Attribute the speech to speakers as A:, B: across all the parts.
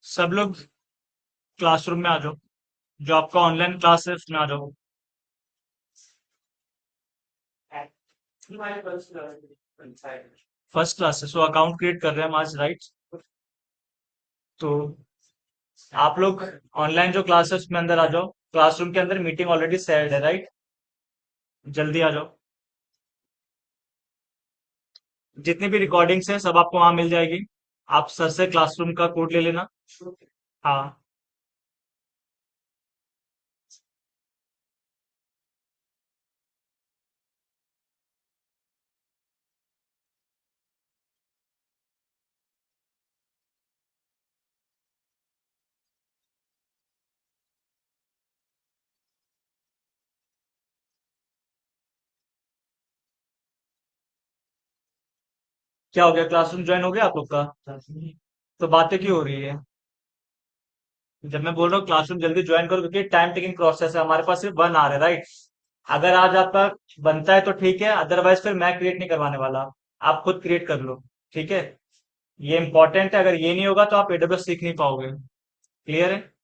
A: सब लोग क्लासरूम में आ जाओ। जो आपका ऑनलाइन क्लास है उसमें आ जाओ। फर्स्ट क्लास है, सो अकाउंट क्रिएट कर रहे हैं हम आज, राइट? तो आप लोग ऑनलाइन जो क्लास है उसमें अंदर आ जाओ। क्लासरूम के अंदर मीटिंग ऑलरेडी सेट है, राइट? जल्दी आ जाओ। जितनी भी रिकॉर्डिंग्स हैं सब आपको वहां मिल जाएगी। आप सर से क्लासरूम का कोड ले लेना। हाँ। क्या हो गया, क्लासरूम ज्वाइन हो गया आप लोग का? तो बातें क्यों हो रही है? जब मैं बोल रहा हूँ क्लासरूम जल्दी ज्वाइन करो, क्योंकि टाइम टेकिंग प्रोसेस है, हमारे पास सिर्फ 1 आवर है, राइट? अगर आज आपका बनता है तो ठीक है, अदरवाइज फिर मैं क्रिएट नहीं करवाने वाला। आप खुद क्रिएट कर लो। ठीक है? ये इंपॉर्टेंट है, अगर ये नहीं होगा तो आप एडब्ल्यूएस सीख नहीं पाओगे। क्लियर है?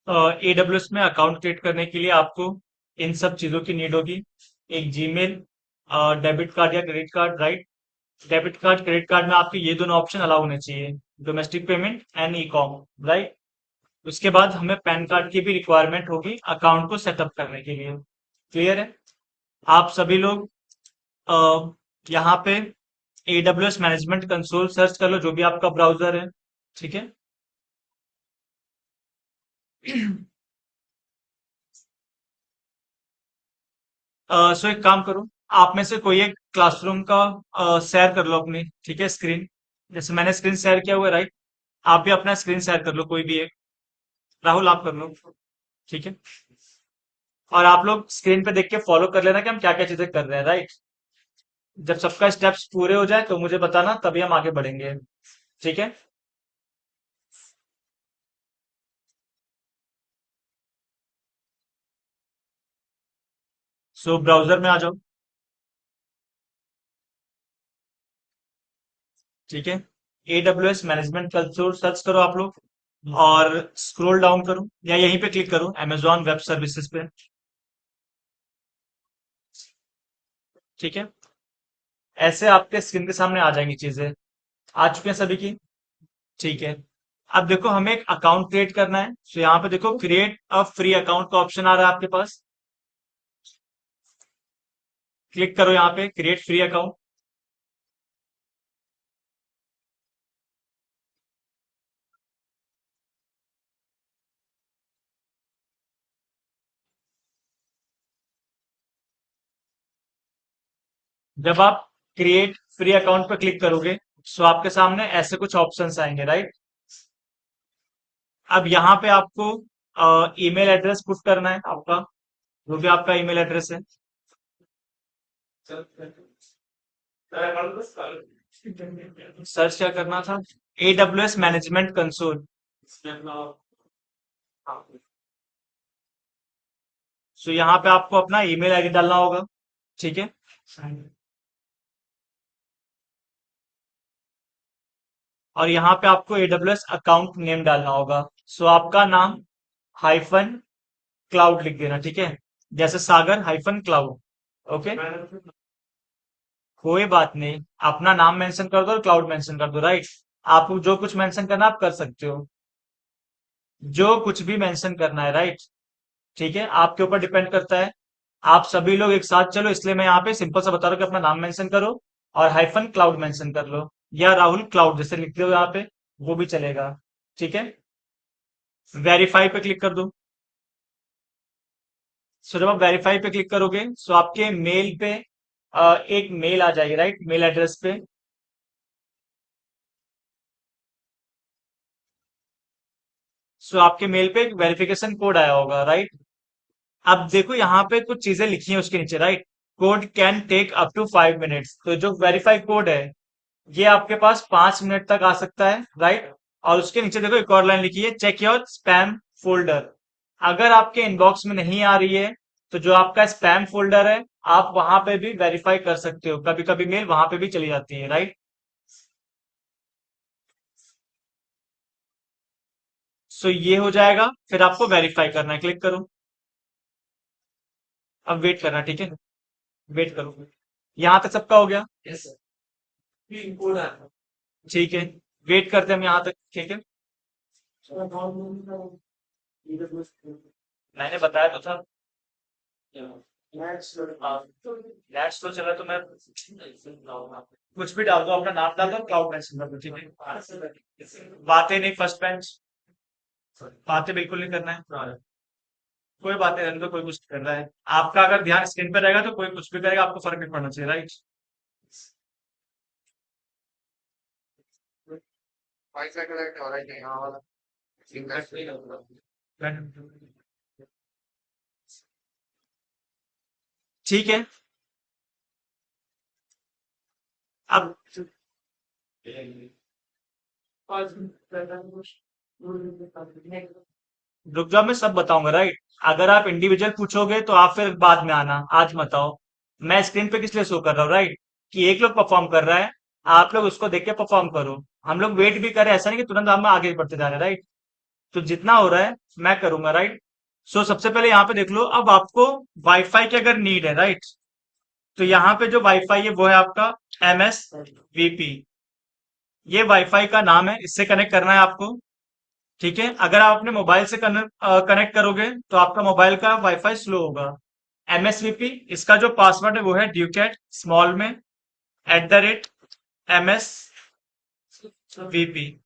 A: एडब्ल्यूएस में अकाउंट क्रिएट करने के लिए आपको इन सब चीजों की नीड होगी। एक जीमेल, डेबिट कार्ड या credit card, right? Debit card credit card में आपके ये दोनों ऑप्शन अलाउ होने चाहिए, domestic payment and e com, right? उसके बाद हमें पैन कार्ड की भी रिक्वायरमेंट होगी अकाउंट को सेटअप करने के लिए। क्लियर है? आप सभी लोग अ, यहाँ पे एडब्ल्यूएस मैनेजमेंट कंसोल सर्च कर लो, जो भी आपका ब्राउजर है। ठीक है? सो एक काम करो, आप में से कोई एक क्लासरूम का शेयर कर लो अपनी, ठीक है, स्क्रीन। जैसे मैंने स्क्रीन शेयर किया हुआ है, राइट? आप भी अपना स्क्रीन शेयर कर लो, कोई भी एक। राहुल आप कर लो। ठीक है? और आप लोग स्क्रीन पे देख के फॉलो कर लेना कि हम क्या क्या चीजें कर रहे हैं, राइट? जब सबका स्टेप्स पूरे हो जाए तो मुझे बताना, तभी हम आगे बढ़ेंगे। ठीक है? सो ब्राउजर में आ जाओ। ठीक है? एडब्ल्यूएस मैनेजमेंट कंसोल सर्च करो आप लोग, और स्क्रॉल डाउन करो या यहीं पे क्लिक करो, amazon वेब सर्विसेज पे। ठीक है? ऐसे आपके स्क्रीन के सामने आ जाएंगी चीजें। आ चुके हैं सभी की? ठीक है। अब देखो, हमें एक अकाउंट क्रिएट करना है, तो यहाँ पे देखो क्रिएट अ फ्री अकाउंट का ऑप्शन आ रहा है आपके पास। क्लिक करो यहाँ पे क्रिएट फ्री अकाउंट। जब आप क्रिएट फ्री अकाउंट पर क्लिक करोगे तो आपके सामने ऐसे कुछ ऑप्शंस आएंगे, राइट। अब यहाँ पे आपको ईमेल एड्रेस पुट करना है आपका, जो भी आपका ईमेल एड्रेस है। सर्च क्या करना था? AWS management console. सो यहाँ पे आपको अपना ईमेल आईडी डालना होगा, ठीक है। और यहाँ पे आपको AWS अकाउंट नेम डालना होगा। सो आपका नाम हाइफन क्लाउड लिख देना, ठीक है, जैसे सागर हाइफन क्लाउड। ओके, कोई बात नहीं, अपना नाम मेंशन कर दो और क्लाउड मेंशन कर दो, राइट। आपको जो कुछ मेंशन करना आप कर सकते हो, जो कुछ भी मेंशन करना है, राइट। ठीक है, आपके ऊपर डिपेंड करता है। आप सभी लोग एक साथ चलो, इसलिए मैं यहाँ पे सिंपल सा बता रहा हूँ कि अपना नाम मेंशन करो और हाइफन क्लाउड मेंशन कर लो, या राहुल क्लाउड जैसे लिखते हो यहाँ पे, वो भी चलेगा। ठीक है, वेरीफाई पे क्लिक कर दो। सो जब आप वेरीफाई पे क्लिक करोगे सो आपके मेल पे एक मेल आ जाएगी, राइट, मेल एड्रेस पे। सो आपके मेल पे एक वेरिफिकेशन कोड आया होगा, राइट। अब देखो यहाँ पे कुछ चीजें लिखी हैं उसके नीचे, right. Code can take up to 5 minutes, तो जो वेरीफाई कोड है ये आपके पास 5 मिनट तक आ सकता है, राइट। और उसके नीचे देखो एक और लाइन लिखी है, चेक योर स्पैम फोल्डर। अगर आपके इनबॉक्स में नहीं आ रही है तो जो आपका स्पैम फोल्डर है आप वहां पे भी वेरीफाई कर सकते हो, कभी कभी मेल वहां पे भी चली जाती है, राइट। सो ये हो जाएगा, फिर आपको वेरीफाई करना है, क्लिक करो। अब वेट करना, ठीक है, वेट करो। यहाँ तक सबका हो गया? ठीक है, वेट करते हैं हम यहाँ तक, ठीक है। मैंने बताया तो था। नेट्स तो चला, तो मैं कुछ भी डाल दो, अपना नाम डाल दो, क्लाउड मेंशन कर दो, ठीक है। बातें नहीं, फर्स्ट बेंच, बातें बिल्कुल नहीं करना है। कोई बातें रहने दो, कोई कुछ कर रहा है, आपका अगर ध्यान स्क्रीन पे रहेगा तो कोई कुछ भी करेगा, आपको फर्क नहीं पड़ना चाहिए, राइट। ठीक है, अब रुक जाओ, मैं सब बताऊंगा, राइट। अगर आप इंडिविजुअल पूछोगे तो आप फिर बाद में आना, आज मत आओ। मैं स्क्रीन पे किस लिए शो कर रहा हूँ, राइट, कि एक लोग परफॉर्म कर रहा है, आप लोग उसको देख के परफॉर्म करो। हम लोग वेट भी करें, ऐसा नहीं कि तुरंत हम आगे बढ़ते जा रहे हैं, राइट। तो जितना हो रहा है मैं करूंगा, राइट। सो सबसे पहले यहाँ पे देख लो, अब आपको वाईफाई की अगर नीड है, राइट, तो यहाँ पे जो वाईफाई है वो है आपका MSVP। ये वाईफाई का नाम है, इससे कनेक्ट करना है आपको। ठीक है, अगर आप अपने मोबाइल से कनेक्ट करोगे तो आपका मोबाइल का वाईफाई स्लो होगा। MSVP, इसका जो पासवर्ड है वो है ड्यूकेट स्मॉल में @MSVP।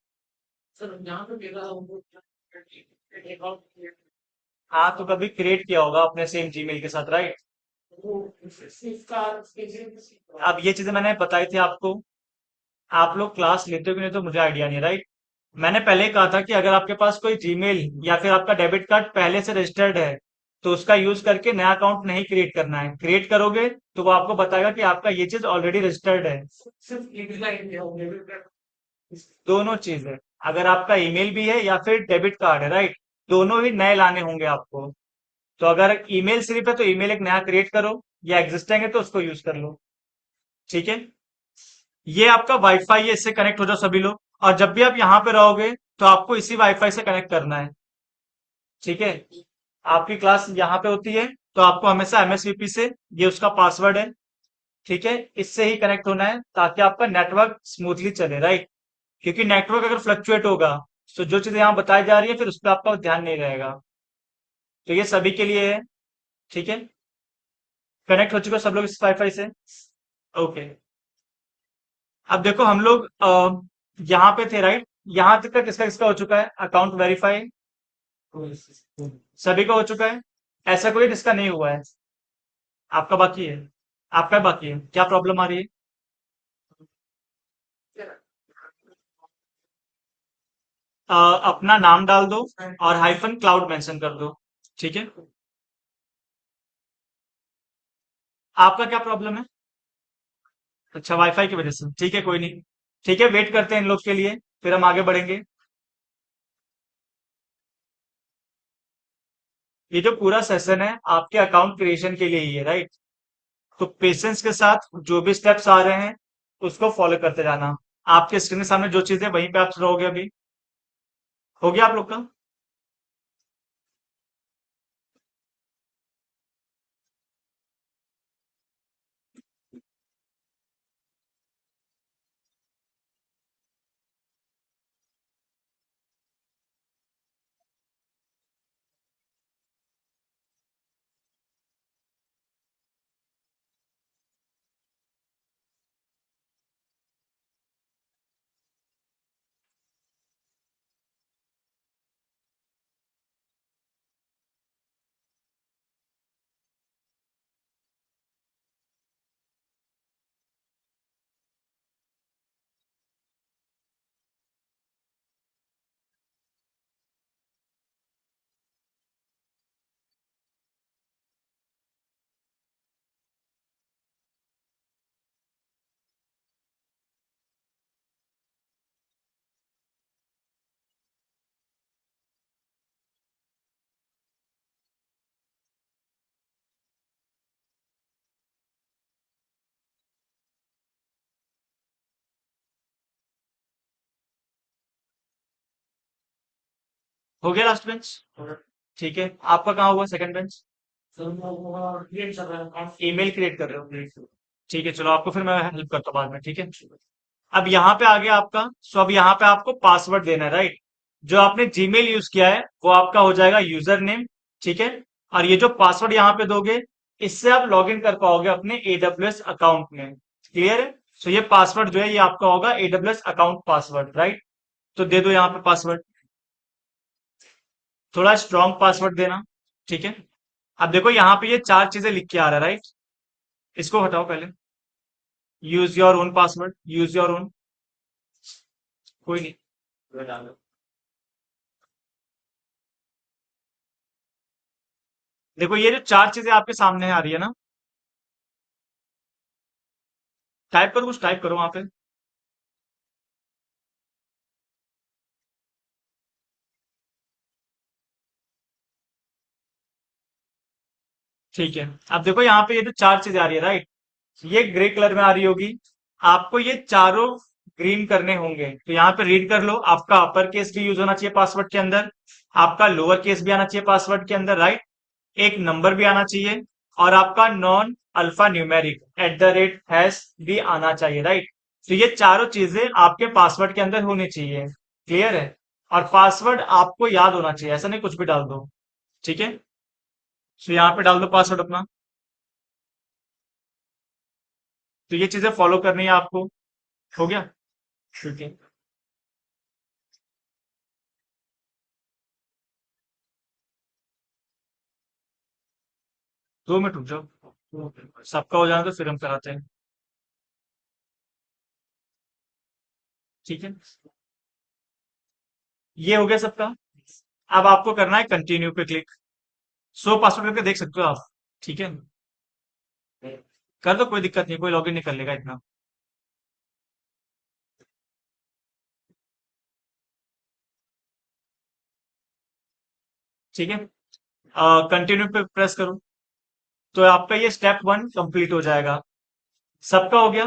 A: हाँ, तो कभी क्रिएट किया होगा अपने सेम जीमेल के साथ, राइट। अब ये चीजें मैंने बताई थी आपको, आप लोग क्लास लेते हो कि नहीं तो मुझे आइडिया नहीं, राइट। मैंने पहले ही कहा था कि अगर आपके पास कोई जीमेल या फिर आपका डेबिट कार्ड पहले से रजिस्टर्ड है तो उसका यूज करके नया अकाउंट नहीं क्रिएट करना है। क्रिएट करोगे तो वो आपको बताएगा कि आपका ये चीज ऑलरेडी रजिस्टर्ड है। दोनों चीज है, अगर आपका ईमेल भी है या फिर डेबिट कार्ड है, राइट, दोनों ही नए लाने होंगे आपको। तो अगर ईमेल सिर्फ है तो ईमेल एक नया क्रिएट करो, या एग्जिस्टिंग है तो उसको यूज कर लो, ठीक है। ये आपका वाईफाई है, इससे कनेक्ट हो जाओ सभी लोग। और जब भी आप यहाँ पे रहोगे तो आपको इसी वाईफाई से कनेक्ट करना है, ठीक है। आपकी क्लास यहाँ पे होती है तो आपको हमेशा MSVP से, ये उसका पासवर्ड है, ठीक है, इससे ही कनेक्ट होना है ताकि आपका नेटवर्क स्मूथली चले, राइट। क्योंकि नेटवर्क अगर फ्लक्चुएट होगा तो जो चीजें यहाँ बताई जा रही है फिर उस पर आपका ध्यान नहीं रहेगा। तो ये सभी के लिए है, ठीक है। कनेक्ट हो चुके हो सब लोग इस वाईफाई से? ओके। अब देखो हम लोग यहाँ पे थे, राइट। यहाँ तक का किसका किसका हो चुका है अकाउंट वेरीफाई? सभी का हो चुका है, ऐसा कोई जिसका नहीं हुआ है? आपका बाकी है? आपका बाकी है, क्या प्रॉब्लम आ रही है? अपना नाम डाल दो और हाइफन क्लाउड मेंशन कर दो। ठीक है। आपका क्या प्रॉब्लम है? अच्छा, वाईफाई की वजह से, ठीक है, कोई नहीं। ठीक है, वेट करते हैं इन लोग के लिए, फिर हम आगे बढ़ेंगे। ये जो पूरा सेशन है आपके अकाउंट क्रिएशन के लिए ही है, राइट? तो पेशेंस के साथ जो भी स्टेप्स आ रहे हैं उसको फॉलो करते जाना। आपके स्क्रीन के सामने जो चीज है वहीं पे आप रहोगे अभी। हो गया आप लोग का? हो गया लास्ट बेंच? ठीक है, आपका कहाँ हुआ सेकंड बेंच? ईमेल क्रिएट कर रहे हो? ठीक है, चलो आपको फिर मैं हेल्प करता हूँ बाद में, ठीक है। अब यहाँ पे आ गया आपका। सो अब यहाँ पे आपको पासवर्ड देना है, राइट? जो आपने जीमेल यूज किया है वो आपका हो जाएगा यूजर नेम। ठीक है। और ये जो पासवर्ड यहाँ पे दोगे, इससे आप लॉग इन कर पाओगे अपने एडब्ल्यूएस अकाउंट में। क्लियर है? सो ये पासवर्ड जो है ये आपका होगा एडब्ल्यूएस अकाउंट पासवर्ड, राइट? तो दे दो यहाँ पे पासवर्ड। थोड़ा स्ट्रॉन्ग पासवर्ड देना। ठीक है। अब देखो यहाँ पे ये चार चीजें लिख के आ रहा है, राइट? इसको हटाओ पहले। Use your own password, use your own. कोई नहीं। देखो ये जो चार चीजें आपके सामने आ रही है ना, टाइप करो, कुछ टाइप करो वहां पे। ठीक है। अब देखो यहाँ पे ये जो चार चीजें आ रही है, राइट? ये ग्रे कलर में आ रही होगी। आपको ये चारों ग्रीन करने होंगे, तो यहाँ पे रीड कर लो। आपका अपर केस भी यूज होना चाहिए पासवर्ड के अंदर, आपका लोअर केस भी आना चाहिए पासवर्ड के अंदर, राइट? एक नंबर भी आना चाहिए, और आपका नॉन अल्फा न्यूमेरिक @ हैश भी आना चाहिए, राइट? तो ये चारों चीजें आपके पासवर्ड के अंदर होनी चाहिए। क्लियर है? और पासवर्ड आपको याद होना चाहिए, ऐसा नहीं कुछ भी डाल दो। ठीक है। तो यहाँ पे डाल दो पासवर्ड अपना। तो ये चीजें फॉलो करनी है आपको। हो गया? ठीक है। 2 मिनट रुक जाओ, सबका हो जाना तो फिर हम कराते हैं। ठीक है। ये हो गया सबका। अब आपको करना है कंटिन्यू पे क्लिक। शो पासवर्ड करके देख सकते हो आप। ठीक है। कर दो, कोई दिक्कत नहीं, कोई लॉगिन नहीं कर लेगा इतना। ठीक है। कंटिन्यू पे प्रेस करो, तो आपका ये स्टेप 1 कंप्लीट हो जाएगा। सबका हो गया?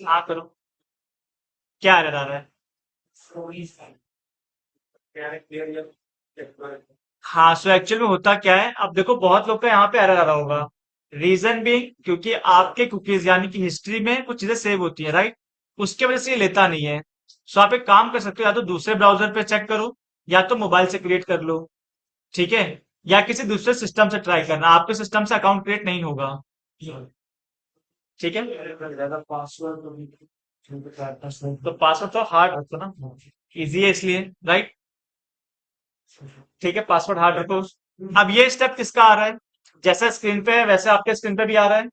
A: हाँ करो। क्या एरर आ रहा है? हाँ, सो एक्चुअल में होता क्या है, अब देखो बहुत लोग का यहाँ पे एरर आ रहा होगा। रीजन भी क्योंकि आपके कुकीज यानी कि हिस्ट्री में कुछ चीजें सेव होती है, राइट? उसके वजह से ये लेता नहीं है। सो आप एक काम कर सकते हो, या तो दूसरे ब्राउजर पे चेक करो, या तो मोबाइल से क्रिएट कर लो। ठीक है। या किसी दूसरे सिस्टम से ट्राई करना, आपके सिस्टम से अकाउंट क्रिएट नहीं होगा। ठीक है। तो पासवर्ड तो हार्ड रखो ना, इजी है इसलिए, राइट? ठीक है, पासवर्ड हार्ड रखो। अब ये स्टेप किसका आ रहा है? जैसा स्क्रीन पे है वैसे आपके स्क्रीन पे भी आ रहा है।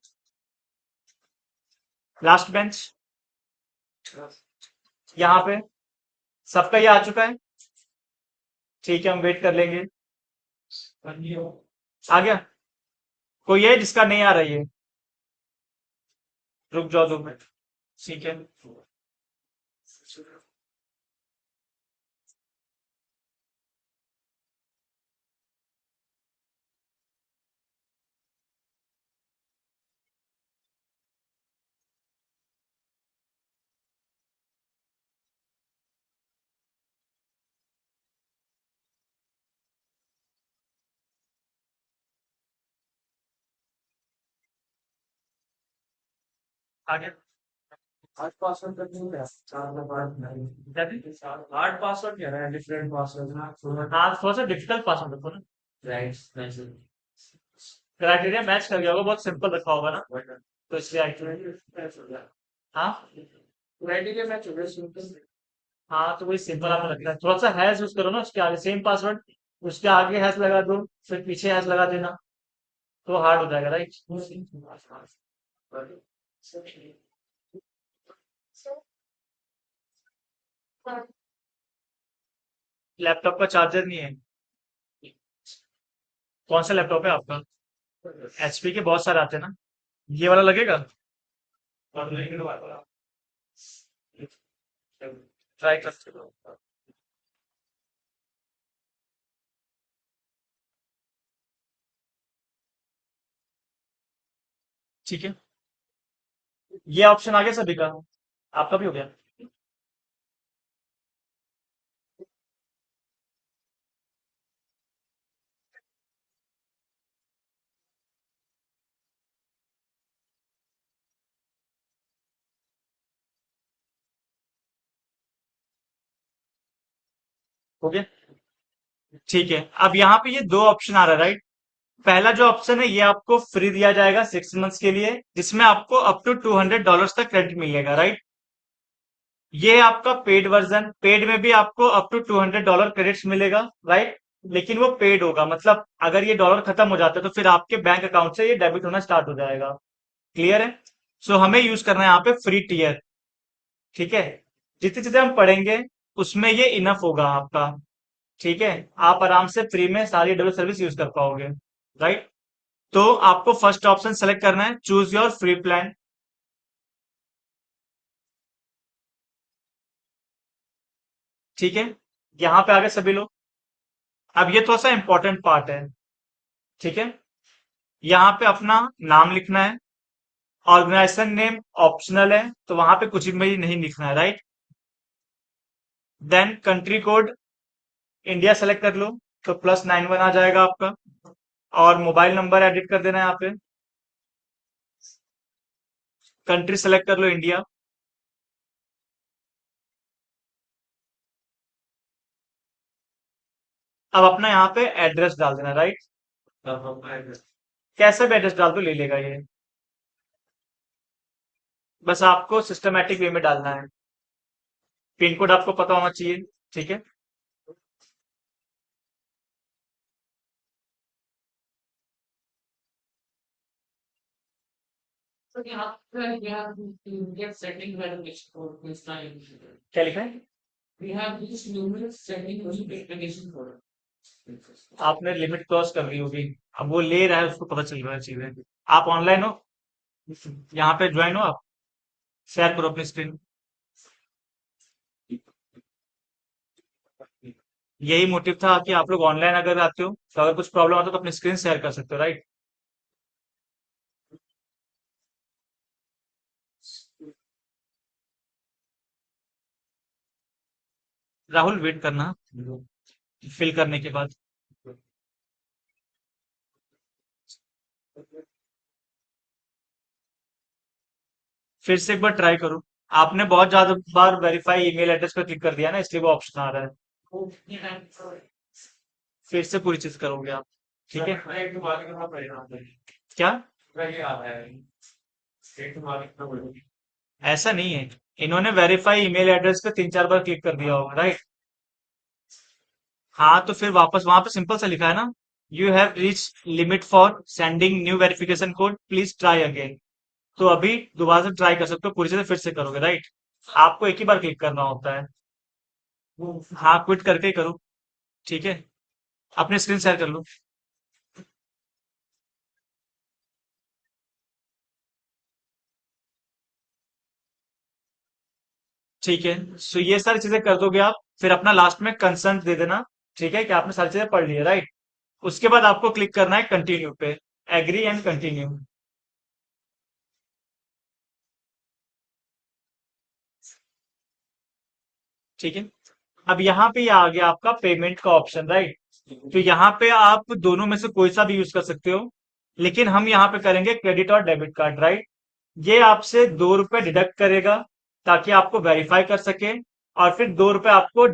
A: लास्ट बेंच यहाँ पे सबका ये आ चुका है। ठीक है, हम वेट कर लेंगे। आ गया? कोई है जिसका नहीं आ रहा है ये? रुक जाओ 2 मिनट। ठीक है। आ गया? हार्ड पासवर्ड करनी है, हार्ड पासवर्ड कह रहा है, डिफरेंट पासवर्ड। हाँ, थोड़ा सा डिफिकल्ट पासवर्ड रखो ना। राइट। क्राइटेरिया मैच कर गया होगा, बहुत सिंपल रखा होगा ना, तो इसलिए एक्चुअली। हाँ, क्राइटेरिया मैच हो गया, सिंपल। हाँ, तो वही सिंपल आपको लगता है, थोड़ा सा हैश यूज करो ना उसके आगे, सेम पासवर्ड उसके आगे हैश लगा दो, फिर पीछे हैश लगा देना, तो हार्ड हो जाएगा, राइट। लैपटॉप का चार्जर नहीं है? कौन सा लैपटॉप है आपका? एचपी के बहुत सारे आते हैं ना, ये वाला लगेगा? ट्राई कर सकते हो। ठीक है, ये ऑप्शन आ गया सभी का, आपका भी हो गया। हो गया? ठीक है, अब यहाँ पे ये दो ऑप्शन आ रहा है, राइट। पहला जो ऑप्शन है ये आपको फ्री दिया जाएगा 6 मंथ्स के लिए, जिसमें आपको अप टू $200 तक क्रेडिट मिलेगा, राइट। ये है आपका पेड वर्जन, पेड में भी आपको अप टू $200 क्रेडिट्स मिलेगा, राइट। लेकिन वो पेड होगा, मतलब अगर ये डॉलर खत्म हो जाता है तो फिर आपके बैंक अकाउंट से ये डेबिट होना स्टार्ट हो जाएगा। क्लियर है? सो हमें यूज करना है यहाँ पे फ्री टीयर। ठीक है, जितने जितने हम पढ़ेंगे उसमें ये इनफ होगा आपका। ठीक है, आप आराम से फ्री में सारी डब्ल्यू सर्विस यूज कर पाओगे, राइट। तो आपको फर्स्ट ऑप्शन सेलेक्ट करना है, चूज योर फ्री प्लान। ठीक है, यहाँ पे आ गए सभी लोग। अब ये थोड़ा सा इंपॉर्टेंट पार्ट है। ठीक है, यहाँ पे अपना नाम लिखना है। ऑर्गेनाइजेशन नेम ऑप्शनल है, तो वहां पे कुछ भी नहीं लिखना है, right. Then country code India select कर लो, तो +91 आ जाएगा आपका। और मोबाइल नंबर एडिट कर देना है यहाँ पे। कंट्री सेलेक्ट कर लो इंडिया। अब अपना यहाँ पे एड्रेस डाल देना, राइट। कैसे भी एड्रेस डाल दो, ले लेगा ये। बस आपको सिस्टमेटिक वे में डालना है। पिन कोड आपको पता होना चाहिए। ठीक है, क्या लिखा है? आपने लिमिट क्रॉस कर ली होगी, अब वो ले रहा है, उसको पता चल रहा है चीजें। आप ऑनलाइन हो? यहाँ पे ज्वाइन हो आप? शेयर करो अपनी स्क्रीन। यही मोटिव था कि आप लोग ऑनलाइन अगर आते हो तो अगर कुछ प्रॉब्लम आता है तो अपनी स्क्रीन शेयर कर सकते हो, राइट। राहुल वेट करना फिल करने के बाद। फिर से एक बार ट्राई करो। आपने बहुत ज्यादा बार वेरीफाई ईमेल एड्रेस पर क्लिक कर दिया ना, इसलिए वो ऑप्शन आ रहा है। फिर से पूरी चीज करोगे आप। ठीक है, क्या? ऐसा नहीं है, इन्होंने वेरीफाई ईमेल एड्रेस पे 3-4 बार क्लिक कर दिया होगा, राइट। हाँ, तो फिर वापस वहां पे सिंपल सा लिखा है ना, you have reach limit for sending new verification code, please try again. तो अभी दोबारा से ट्राई कर सकते हो, पूरी से फिर से करोगे, राइट? आपको एक ही बार क्लिक करना होता है। हाँ, क्विट करके ही करो। ठीक है, अपनी स्क्रीन शेयर कर लो। ठीक है, सो ये सारी चीजें कर दोगे आप, फिर अपना लास्ट में कंसर्न दे देना। ठीक है कि आपने सारी चीजें पढ़ ली है, राइट? उसके बाद आपको क्लिक करना है कंटिन्यू पे, एग्री एंड कंटिन्यू। ठीक है, अब यहाँ पे आ गया आपका पेमेंट का ऑप्शन, राइट? तो यहाँ पे आप दोनों में से कोई सा भी यूज कर सकते हो, लेकिन हम यहाँ पे करेंगे क्रेडिट और डेबिट कार्ड, राइट? ये आपसे 2 रुपए डिडक्ट करेगा ताकि आपको वेरीफाई कर सके, और फिर 2 रुपए आपको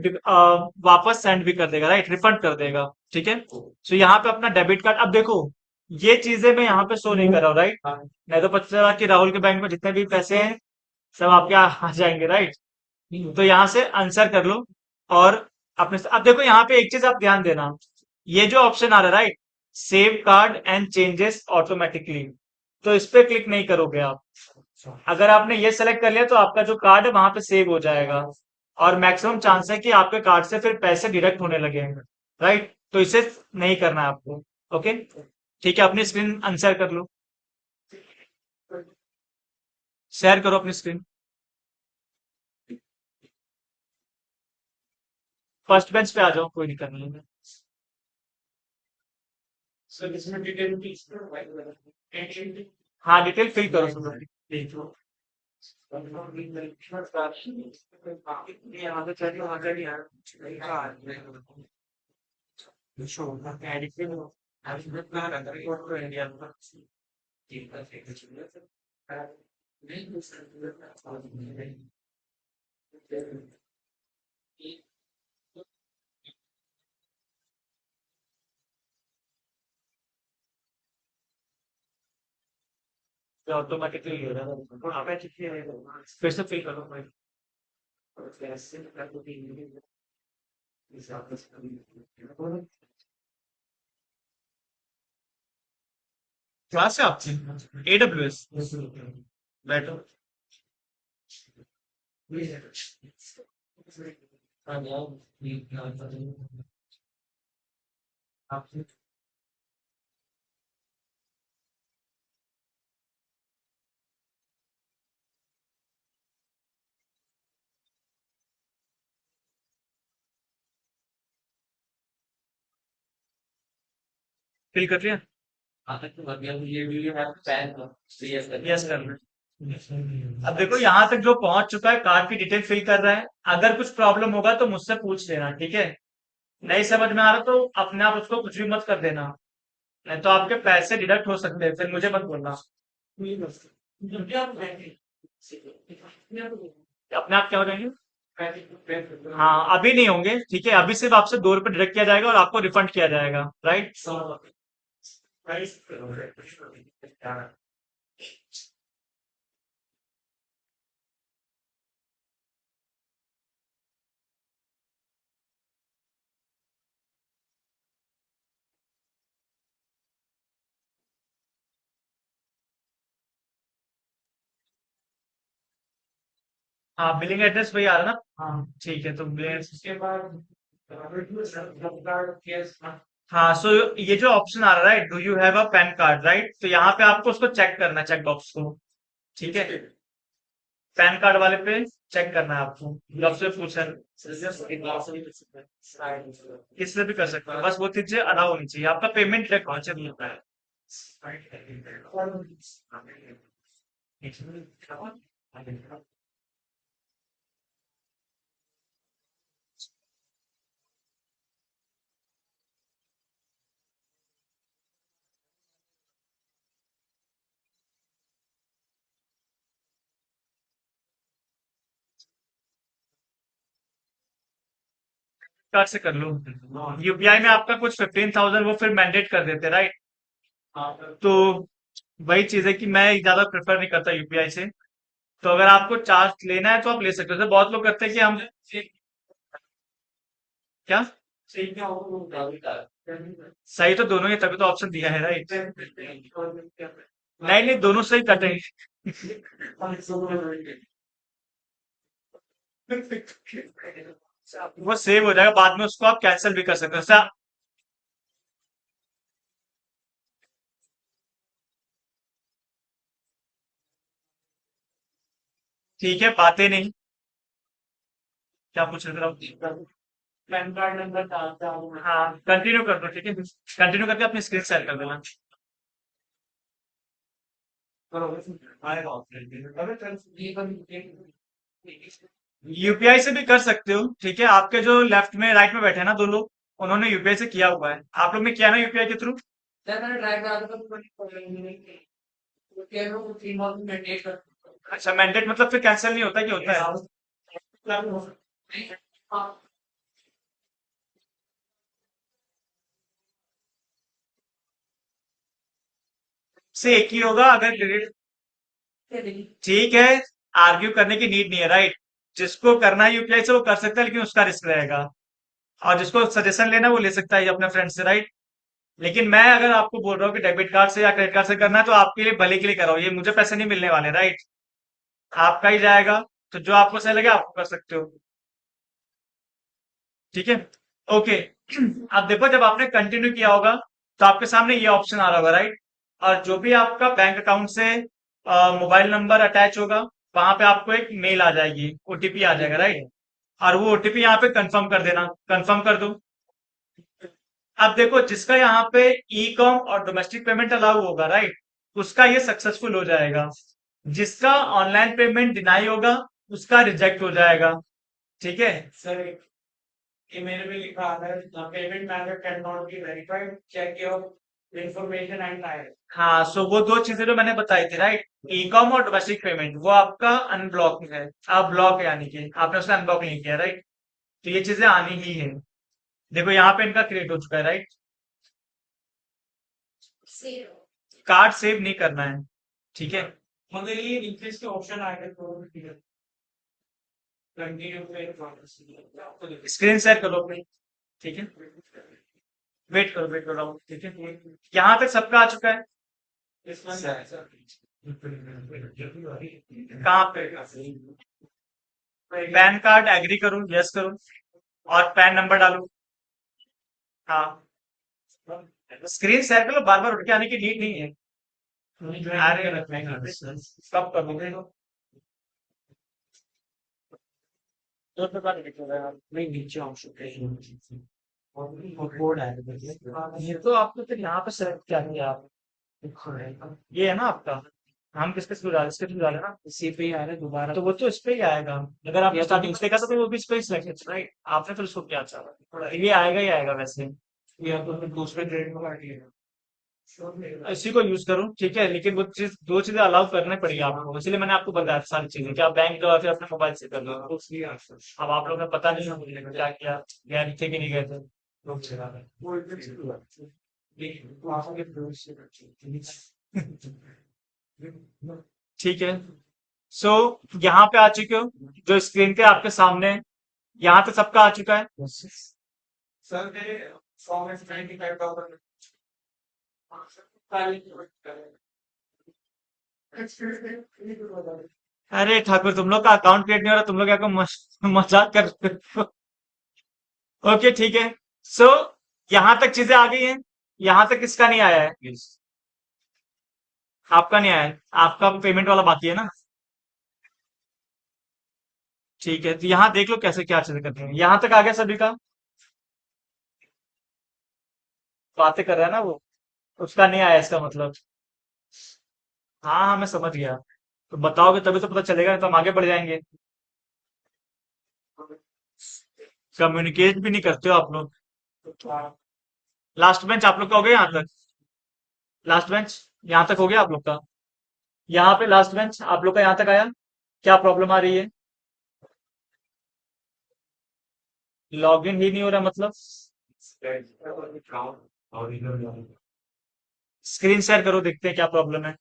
A: वापस सेंड भी कर देगा, राइट? रिफंड कर देगा। ठीक है, तो यहाँ पे अपना डेबिट कार्ड, अब देखो ये चीजें मैं यहाँ पे शो नहीं कर रहा हूँ, राइट? नहीं तो पता चला कि राहुल के बैंक में जितने भी पैसे हैं सब आपके आ जाएंगे, राइट? तो यहाँ से आंसर कर लो, और अपने अब देखो यहाँ पे एक चीज आप ध्यान देना, ये जो ऑप्शन आ रहा है, right, save card and changes automatically, तो इस पे क्लिक नहीं करोगे आप। अगर आपने ये सेलेक्ट कर लिया तो आपका जो कार्ड है वहां पे सेव हो जाएगा, और मैक्सिमम चांस है कि आपके कार्ड से फिर पैसे डिडक्ट होने लगेंगे, राइट? तो इसे नहीं करना है आपको। ओके, ठीक है, अपनी स्क्रीन अनशेयर कर लो, शेयर करो अपनी स्क्रीन। फर्स्ट बेंच पे आ जाओ, कोई दिक्कत नहीं है। हाँ, डिटेल फिल करो सब। ऑटोमेटिकली हो रहा है, फिर से फिल करो भाई। क्लास है आपकी? AWS? बैठो। फिल कर लिया? यस कर लो। अब देखो यहाँ तक जो पहुंच चुका है कार्ड की डिटेल फिल कर रहा है, अगर कुछ प्रॉब्लम होगा तो मुझसे पूछ लेना, ठीक है? नहीं समझ में आ रहा तो अपने आप उसको कुछ भी मत कर देना, नहीं तो आपके पैसे डिडक्ट हो सकते हैं, फिर मुझे मत बोलना। अपने आप क्या हो जाएंगे? हाँ, अभी नहीं होंगे, ठीक है, अभी सिर्फ आपसे 2 रुपए डिडक्ट किया जाएगा और आपको रिफंड किया जाएगा, राइट? हाँ, बिलिंग एड्रेस वही आ रहा है ना? हाँ, ठीक है, तो उसके बाद हाँ, सो ये जो ऑप्शन आ रहा है, do you have a pan card, right? तो यहाँ पे आपको उसको चेक करना है, चेक बॉक्स को। ठीक है, पैन कार्ड वाले पे चेक करना है आपको, जब से पूछा किससे भी कर सकते हो, बस वो चीजें अलाउ होनी चाहिए, आपका पेमेंट डायरेक्ट वहां से नहीं होता है। कार्ड से कर लो, यूपीआई में आपका कुछ 15,000 वो फिर मैंडेट कर देते, राइट? तो वही चीज है कि मैं ज्यादा प्रेफर नहीं करता यूपीआई से। तो अगर आपको चार्ज लेना है तो आप ले सकते हो, जैसे बहुत लोग करते हैं कि हम क्या, सही तो दोनों ही, तभी तो ऑप्शन दिया है, राइट? नहीं नहीं, दोनों सही कटे। वो सेव हो जाएगा, बाद में उसको आप कैंसिल भी कर सकते हो ऐसा। ठीक है, बातें नहीं। क्या पूछ रहे थे आप? पैन कार्ड नंबर डालता हूँ, हाँ कंटिन्यू कर दो, ठीक है, कंटिन्यू करके अपनी स्क्रीन शेयर कर देना। यूपीआई से भी कर सकते हो, ठीक है, आपके जो लेफ्ट में राइट में बैठे हैं ना दो लोग, उन्होंने यूपीआई से किया हुआ है, आप लोग ने किया ना यूपीआई के थ्रू। अच्छा, मैंडेट मतलब फिर कैंसिल नहीं होता, कि होता है? से एक ही होगा अगर क्रेडिट। ठीक है, आर्ग्यू करने की नीड नहीं है, राइट? जिसको करना है यूपीआई से वो कर सकता है, लेकिन उसका रिस्क रहेगा। और जिसको सजेशन लेना है वो ले सकता है अपने फ्रेंड से, राइट? लेकिन मैं अगर आपको बोल रहा हूँ कि डेबिट कार्ड से या क्रेडिट कार्ड से करना है, तो आपके लिए भले के लिए कर रहा हूँ, ये मुझे पैसे नहीं मिलने वाले, राइट? आपका ही जाएगा। तो जो आपको सही लगे आपको कर सकते हो। ठीक है, ओके। अब देखो, जब आपने कंटिन्यू किया होगा तो आपके सामने ये ऑप्शन आ रहा होगा, राइट? और जो भी आपका बैंक अकाउंट से मोबाइल नंबर अटैच होगा, वहां पे आपको एक मेल आ जाएगी, ओटीपी आ जाएगा, राइट? और वो ओटीपी यहाँ पे कंफर्म कर देना, कंफर्म कर दो। अब देखो, जिसका यहाँ पे ई कॉम और डोमेस्टिक पेमेंट अलाउ होगा, राइट, उसका ये सक्सेसफुल हो जाएगा। जिसका ऑनलाइन पेमेंट डिनाई होगा, उसका रिजेक्ट हो जाएगा। ठीक है सर, ईमेल में लिखा आता है payment method can not be verified, check your information and time. हाँ, सो वो दो चीजें जो मैंने बताई थी, राइट, ई कॉम और डोमेस्टिक पेमेंट, वो आपका अनब्लॉक है। आप ब्लॉक है, यानी कि आपने उसे अनब्लॉक नहीं किया, राइट? तो ये चीजें आनी ही है। देखो यहाँ पे इनका क्रिएट हो चुका है, राइट? कार्ड सेव नहीं करना है, ठीक है। मतलब ये रिफ्रेश के ऑप्शन आएगा तो स्क्रीन शेयर करो अपनी, ठीक है, वेट करो, ठीक है। यहाँ तक सबका आ चुका है। कहाँ पे? पैन कार्ड एग्री करो, यस करो, और पैन नंबर डालो। हाँ, स्क्रीन शेयर करो, बार बार उठ के आने की नीड नहीं है। अरे कब करोगे? दो प्रकार लिखा हुआ है, नहीं नीचे ऑप्शन कोड है, ये तो आपको फिर यहाँ पे सेलेक्ट क्या किया आप? ये है ना आपका, हम किसके थ्रू डाले, इसके थ्रू डाले ना, इसी पे ही आ रहा है दोबारा, तो वो तो इस पे ही आएगा। अगर आप स्टार्टिंग से देखा तो वो भी इस पे ही सिलेक्ट, राइट? आपने फिर उसको क्या चाहा, ये आएगा ही आएगा वैसे। या तो फिर दूसरे ग्रेड में काट लिया, इसी को यूज करो, ठीक है, लेकिन वो चीज, दो चीजें अलाउ करनी पड़ेगी आपको, इसलिए मैंने आपको बताया सारी चीजें कि आप बैंक जाओ फिर अपने मोबाइल से कर लो। अब आप लोगों ने पता नहीं है क्या किया, गए थे कि नहीं गए थे। ठीक है, सो यहाँ पे आ चुके हो, जो स्क्रीन पे आपके सामने है, यहाँ पे सबका आ चुका है। सर अरे ठाकुर, तुम लोग का अकाउंट क्रिएट नहीं हो रहा, तुम लोग क्या को मजाक कर रहे हो? ओके, ठीक है, सो यहाँ तक चीजें आ गई हैं। यहाँ तक किसका नहीं आया है? आपका नहीं आया है, आपका पेमेंट वाला बाकी है ना? ठीक है, तो यहाँ देख लो कैसे क्या चीजें करते हैं, यहाँ तक आ गया सभी का। बातें कर रहा है ना वो, उसका नहीं आया इसका मतलब। हाँ हाँ, मैं समझ गया। तो बताओगे तभी तो पता चलेगा, नहीं तो हम आगे बढ़ जाएंगे। कम्युनिकेट भी नहीं करते हो आप लोग। लास्ट बेंच आप लोग का हो गया यहाँ तक? लास्ट बेंच यहाँ तक हो गया आप लोग का? यहाँ पे लास्ट बेंच आप लोग का यहाँ तक आया? क्या प्रॉब्लम आ रही है? लॉगिन ही नहीं हो रहा मतलब? स्क्रीन शेयर करो, देखते हैं क्या प्रॉब्लम है।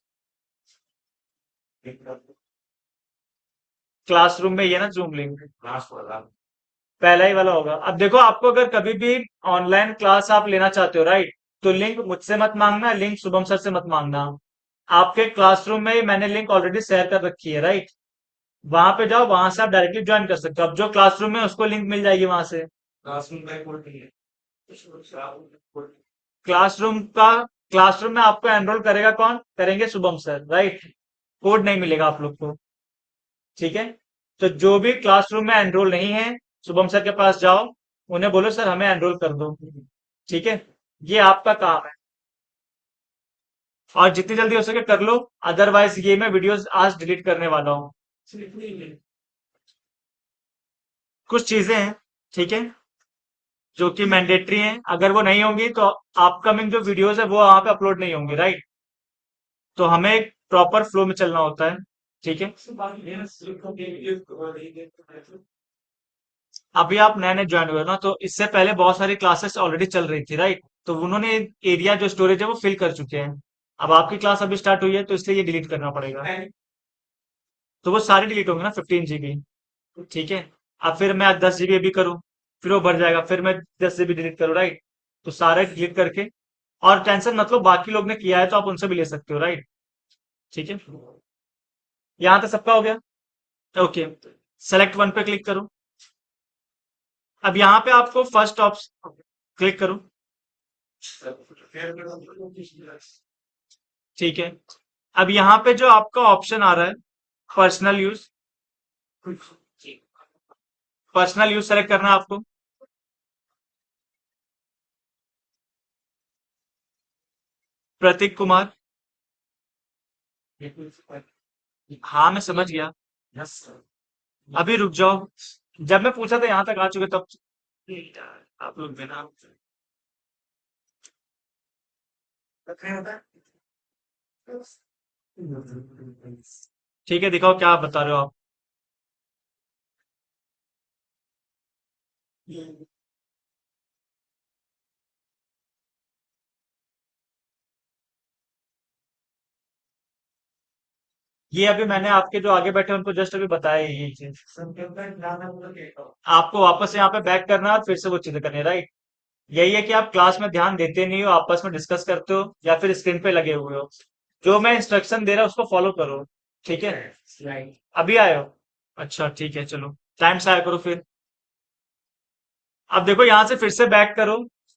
A: क्लासरूम में ये ना जूम लिंक। पहला ही वाला होगा। अब देखो, आपको अगर कभी भी ऑनलाइन क्लास आप लेना चाहते हो, राइट, तो लिंक मुझसे मत मांगना, लिंक शुभम सर से मत मांगना। आपके क्लासरूम में ही मैंने लिंक ऑलरेडी शेयर कर रखी है, राइट। वहां पे जाओ, वहां से आप डायरेक्टली ज्वाइन कर सकते हो। अब जो क्लासरूम में उसको लिंक मिल जाएगी वहां से। क्लासरूम का क्लासरूम में आपको एनरोल करेगा कौन? करेंगे शुभम सर, राइट। कोड नहीं मिलेगा आप लोग को। ठीक है। तो जो भी क्लासरूम में एनरोल नहीं है, शुभम सर के पास जाओ, उन्हें बोलो सर हमें एनरोल कर दो। ठीक है। ये आपका काम है, और जितनी जल्दी हो सके कर लो। अदरवाइज ये मैं वीडियोस आज डिलीट करने वाला हूँ। कुछ चीजें हैं, ठीक है, जो कि मैंडेटरी हैं। अगर वो नहीं होंगी तो अपकमिंग जो वीडियोस है वो वहां पे अपलोड नहीं होंगे, राइट। तो हमें एक प्रॉपर फ्लो में चलना होता है। ठीक है। अभी आप नए नए ज्वाइन हुए हो ना, तो इससे पहले बहुत सारी क्लासेस ऑलरेडी चल रही थी, राइट। तो उन्होंने एरिया जो स्टोरेज है वो फिल कर चुके हैं। अब आपकी क्लास अभी स्टार्ट हुई है, तो इसलिए ये डिलीट करना पड़ेगा। तो वो सारे डिलीट होंगे ना, 15 GB। ठीक है। अब फिर मैं 10 GB अभी करूँ, फिर वो बढ़ जाएगा, फिर मैं 10 GB डिलीट करूँ, राइट। तो सारे डिलीट करके, और टेंशन मतलब बाकी लोग ने किया है तो आप उनसे भी ले सकते हो, राइट। ठीक है। यहाँ तक सबका हो गया। ओके। सेलेक्ट वन पे क्लिक करो। अब यहाँ पे आपको फर्स्ट ऑप्शन क्लिक करो। ठीक है। अब यहाँ पे जो आपका ऑप्शन आ रहा है, personal use, personal use select करना है आपको। प्रतीक कुमार। हाँ मैं समझ गया। अभी रुक जाओ, जब मैं पूछा था यहाँ तक आ चुके तब। आप लोग देना। ठीक है, दिखाओ क्या आप बता रहे हो आप। ये अभी मैंने आपके जो आगे बैठे हैं, उनको जस्ट अभी बताया है ये चीज। आपको वापस यहाँ पे बैक करना है और फिर से वो चीजें करनी है, राइट। यही है कि आप क्लास में ध्यान देते नहीं हो, आपस में डिस्कस करते हो या फिर स्क्रीन पे लगे हुए हो। जो मैं इंस्ट्रक्शन दे रहा हूँ उसको फॉलो करो। ठीक है। अभी आए हो? अच्छा ठीक है, चलो टाइम से आया करो फिर। अब देखो, यहाँ से फिर से बैक करो,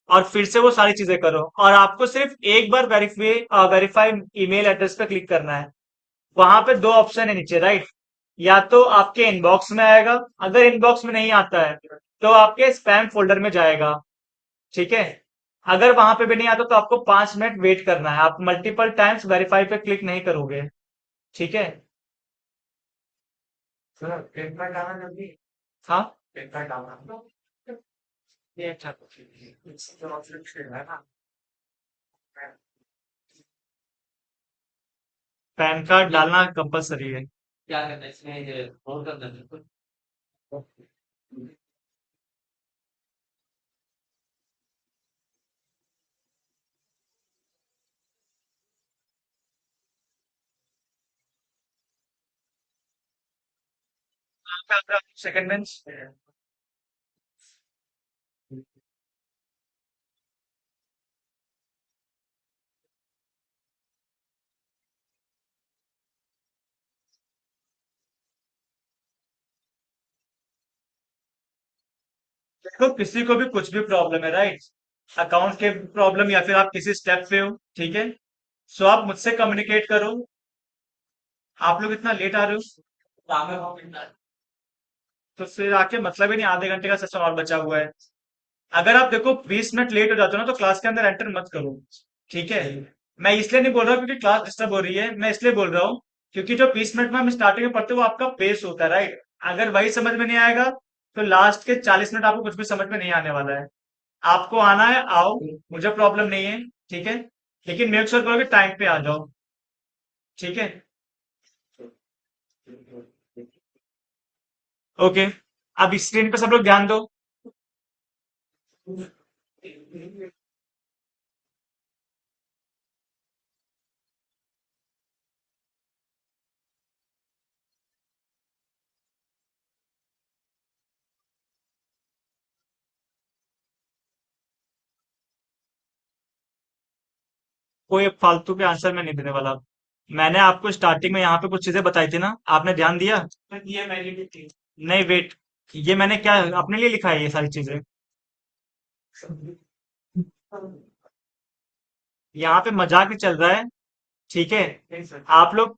A: और फिर से वो सारी चीजें करो, और आपको सिर्फ एक बार वेरीफाई ईमेल एड्रेस पे क्लिक करना है। वहां पे दो ऑप्शन है नीचे, राइट। या तो आपके इनबॉक्स में आएगा, अगर इनबॉक्स में नहीं आता है तो आपके स्पैम फोल्डर में जाएगा। ठीक है। अगर वहां पे भी नहीं आता तो आपको 5 मिनट वेट करना है, आप मल्टीपल टाइम्स वेरीफाई पे क्लिक नहीं करोगे। ठीक है। हाँ। ये अच्छा। पैन कार्ड डालना कंपलसरी है। Second bench. देखो, किसी को भी कुछ भी प्रॉब्लम है, राइट, अकाउंट के प्रॉब्लम या फिर आप किसी स्टेप पे हो, ठीक है, सो आप मुझसे कम्युनिकेट करो। आप लोग इतना लेट आ रहे हो, तो फिर आके मतलब ही नहीं, आधे घंटे का सेशन और बचा हुआ है। अगर आप देखो 20 मिनट लेट हो जाते हो ना, तो क्लास के अंदर एंटर मत करो। ठीक है। मैं इसलिए नहीं बोल रहा हूँ क्योंकि क्लास डिस्टर्ब हो रही है, मैं इसलिए बोल रहा हूँ क्योंकि जो 20 मिनट में हम स्टार्टिंग में पढ़ते हैं वो आपका पेस होता है, राइट। अगर वही समझ में नहीं आएगा तो लास्ट के 40 मिनट आपको कुछ भी समझ में नहीं आने वाला है। आपको आना है, आओ, मुझे प्रॉब्लम नहीं है। ठीक है। लेकिन मेक श्योर करो कि टाइम पे आ जाओ। ठीक है। ओके। अब स्क्रीन पे सब लोग ध्यान दो। कोई फालतू के आंसर मैं नहीं देने वाला। मैंने आपको स्टार्टिंग में यहाँ पे कुछ चीजें बताई थी ना, आपने ध्यान दिया? ये मैंने भी थी। नहीं वेट, ये मैंने क्या अपने लिए लिखा है ये सारी चीजें? यहाँ पे मजाक ही चल रहा है, ठीक है? आप लोग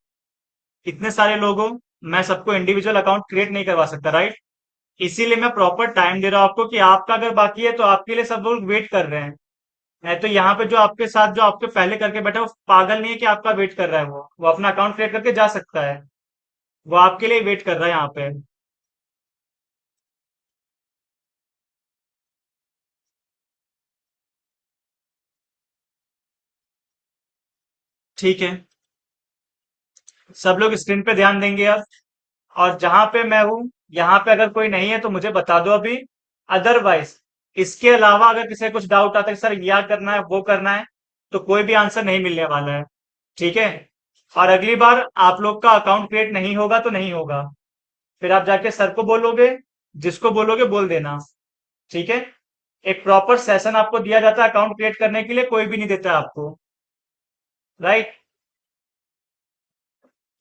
A: इतने सारे लोग हो, मैं सबको इंडिविजुअल अकाउंट क्रिएट नहीं करवा सकता, राइट? इसीलिए मैं प्रॉपर टाइम दे रहा हूँ आपको कि आपका अगर बाकी है तो आपके लिए सब लोग वेट कर रहे हैं। नहीं तो यहाँ पे जो आपके साथ जो आपके पहले करके बैठा है, वो पागल नहीं है कि आपका वेट कर रहा है। वो अपना अकाउंट क्रिएट करके जा सकता है। वो आपके लिए वेट कर रहा है यहाँ पे। ठीक है, सब लोग स्क्रीन पे ध्यान देंगे अब। और जहां पे मैं हूं, यहाँ पे अगर कोई नहीं है तो मुझे बता दो अभी। अदरवाइज इसके अलावा अगर किसी को कुछ डाउट आता है कि सर यह करना है वो करना है, तो कोई भी आंसर नहीं मिलने वाला है। ठीक है? और अगली बार आप लोग का अकाउंट क्रिएट नहीं होगा तो नहीं होगा, फिर आप जाके सर को बोलोगे, जिसको बोलोगे बोल देना। ठीक है? एक प्रॉपर सेशन आपको दिया जाता है अकाउंट क्रिएट करने के लिए, कोई भी नहीं देता आपको। राइट?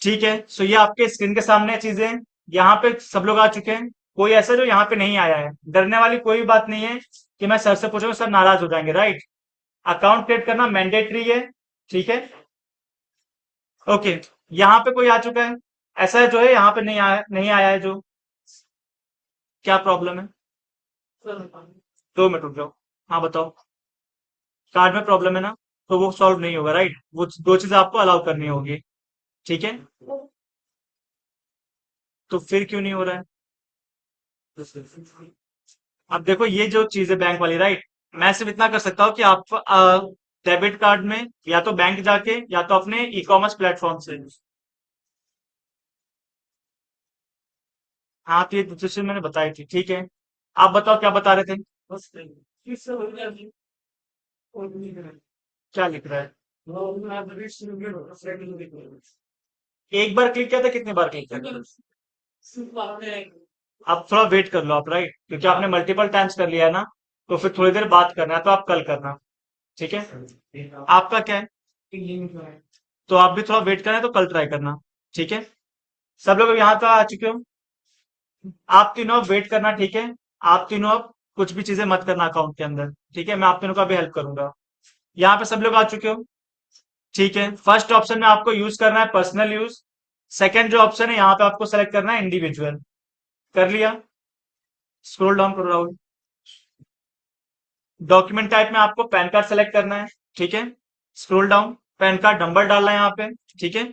A: ठीक है, सो ये आपके स्क्रीन के सामने चीजें हैं। यहाँ पे सब लोग आ चुके हैं। कोई ऐसा जो यहाँ पे नहीं आया है, डरने वाली कोई बात नहीं है कि मैं सर से पूछूंगा, सर नाराज हो जाएंगे, राइट? अकाउंट क्रिएट करना मैंडेटरी है। ठीक है? ओके, यहाँ पे कोई आ चुका है? ऐसा है जो है यहाँ पे नहीं आया है जो? क्या प्रॉब्लम है? 2 मिनट रुक जाओ। हाँ बताओ। कार्ड में प्रॉब्लम है ना? तो वो सॉल्व नहीं होगा, राइट? वो दो चीजें आपको अलाउ करनी होगी। ठीक है? तो फिर क्यों नहीं हो रहा है? अब देखो ये जो चीज है बैंक वाली, राइट? मैं सिर्फ इतना कर सकता हूँ कि आप डेबिट कार्ड में या तो बैंक जाके या तो अपने ई कॉमर्स प्लेटफॉर्म से। हाँ, तो ये दूसरी चीज मैंने बताई थी, ठीक है? आप बताओ क्या बता रहे थे? क्या लिख रहा है? एक बार क्लिक किया था, कितनी बार क्लिक किया? आप थोड़ा वेट कर लो आप, राइट? क्योंकि आपने मल्टीपल टाइम्स कर लिया है ना, तो फिर थोड़ी देर बात करना है, तो आप कल करना। ठीक है? आपका क्या है? तो आप भी थोड़ा वेट करें, तो कल ट्राई करना। ठीक है? सब लोग यहाँ तो आ चुके हो? आप तीनों अब वेट करना, ठीक है? आप तीनों अब कुछ भी चीजें मत करना अकाउंट के अंदर, ठीक है? मैं आप तीनों का भी हेल्प करूंगा। यहाँ पे सब लोग आ चुके हो? ठीक है, फर्स्ट ऑप्शन में आपको यूज करना है पर्सनल यूज। सेकंड जो ऑप्शन है यहाँ पे आपको सेलेक्ट करना है इंडिविजुअल। कर लिया? स्क्रॉल डाउन करो राहुल। डॉक्यूमेंट टाइप में आपको पैन कार्ड सेलेक्ट करना है। ठीक है? Scroll down, pan card number डालना है यहाँ पे। ठीक है?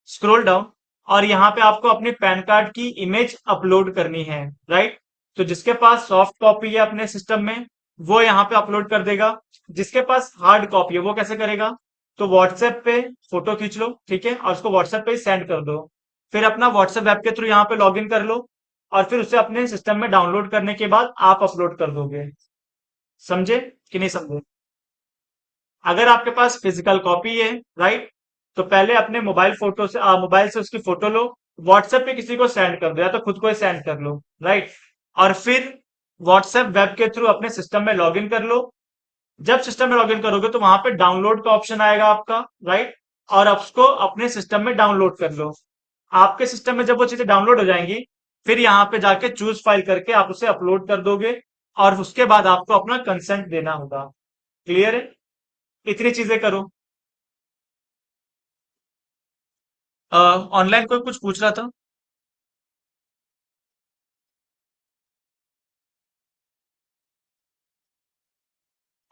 A: स्क्रॉल डाउन, और यहाँ पे आपको अपने पैन कार्ड की इमेज अपलोड करनी है, राइट? तो जिसके पास सॉफ्ट कॉपी है अपने सिस्टम में, वो यहाँ पे अपलोड कर देगा। जिसके पास हार्ड कॉपी है वो कैसे करेगा? तो व्हाट्सएप पे फोटो खींच लो, ठीक है, और उसको व्हाट्सएप पे ही सेंड कर दो। फिर अपना व्हाट्सएप ऐप के थ्रू यहाँ पे लॉग इन कर लो, और फिर उसे अपने सिस्टम में डाउनलोड करने के बाद आप अपलोड कर दोगे। समझे कि नहीं समझे? अगर आपके पास फिजिकल कॉपी है, राइट, तो पहले अपने मोबाइल से उसकी फोटो लो, व्हाट्सएप पे किसी को सेंड कर दो या तो खुद को ही सेंड कर लो, राइट? और फिर व्हाट्सएप वेब के थ्रू अपने सिस्टम में लॉगिन कर लो। जब सिस्टम में लॉगिन करोगे तो वहां पे डाउनलोड का ऑप्शन आएगा आपका, राइट? और आप उसको अपने सिस्टम में डाउनलोड कर लो। आपके सिस्टम में जब वो चीजें डाउनलोड हो जाएंगी, फिर यहाँ पे जाके चूज फाइल करके आप उसे अपलोड कर दोगे, और उसके बाद आपको अपना कंसेंट देना होगा। क्लियर है? इतनी चीजें करो। ऑनलाइन कोई कुछ पूछ रहा था?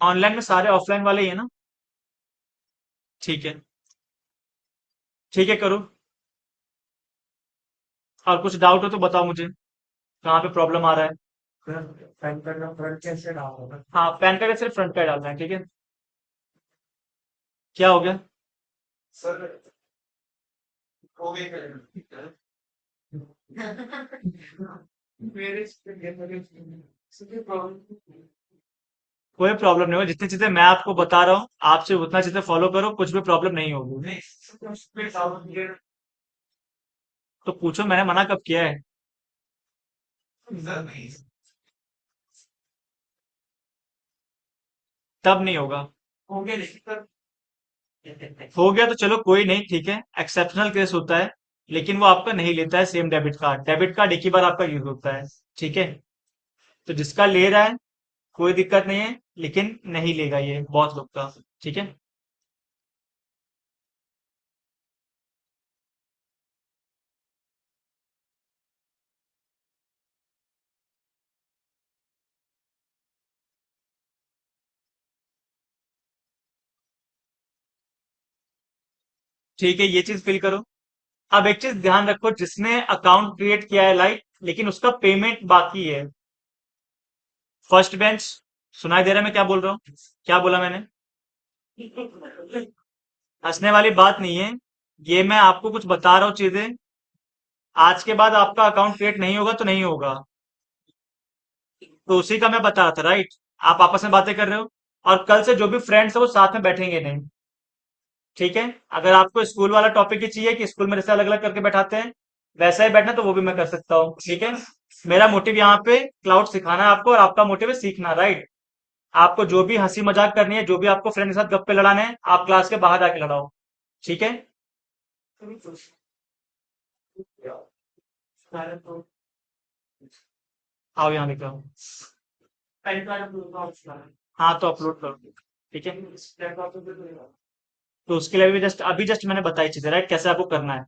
A: ऑनलाइन में सारे ऑफलाइन वाले ही है ना? ठीक है, ठीक है, करो। और कुछ डाउट हो तो बताओ मुझे, कहाँ पे प्रॉब्लम आ रहा है। पैन कार्ड का फ्रंट कैसे डालना है? हाँ, पैन कार्ड का सिर्फ फ्रंट का डालना है, ठीक है? क्या हो गया? सर हो गई। मेरे कोई प्रॉब्लम नहीं हो, जितनी चीजें मैं आपको बता रहा हूँ आपसे उतना चीजें फॉलो करो, कुछ भी प्रॉब्लम नहीं होगी। तो पूछो, मैंने मना कब किया है? तब नहीं होगा। हो गया तो चलो कोई नहीं, ठीक है, एक्सेप्शनल केस होता है, लेकिन वो आपका नहीं लेता है सेम डेबिट कार्ड एक ही बार आपका यूज होता है, ठीक है। तो जिसका ले रहा है कोई दिक्कत नहीं है, लेकिन नहीं लेगा ये बहुत लोग का, ठीक है। ठीक है, ये चीज फिल करो। अब एक चीज ध्यान रखो, जिसने अकाउंट क्रिएट किया है लाइक, लेकिन उसका पेमेंट बाकी है, फर्स्ट बेंच, सुनाई दे रहा है मैं क्या बोल रहा हूँ? क्या बोला मैंने? हंसने वाली बात नहीं है, ये मैं आपको कुछ बता रहा हूँ चीजें। आज के बाद आपका अकाउंट क्रिएट नहीं होगा तो नहीं होगा, तो उसी का मैं बता रहा था, राइट। आप आपस में बातें कर रहे हो, और कल से जो भी फ्रेंड्स है वो साथ में बैठेंगे नहीं, ठीक है। अगर आपको स्कूल वाला टॉपिक ही चाहिए कि स्कूल में जैसे अलग अलग करके बैठाते हैं वैसा ही बैठना, तो वो भी मैं कर सकता हूँ, ठीक है। मेरा मोटिव यहाँ पे क्लाउड सिखाना है आपको, और आपका मोटिव है सीखना, राइट। आपको जो भी हंसी मजाक करनी है, जो भी आपको फ्रेंड के साथ गप्पे लड़ाने हैं, आप क्लास के बाहर जाके लड़ाओ, ठीक है। आओ यहाँ लेके आओ। हाँ तो अपलोड करो, ठीक है। तो उसके लिए भी जस्ट अभी जस्ट मैंने बताई चीजें, राइट, कैसे आपको करना है।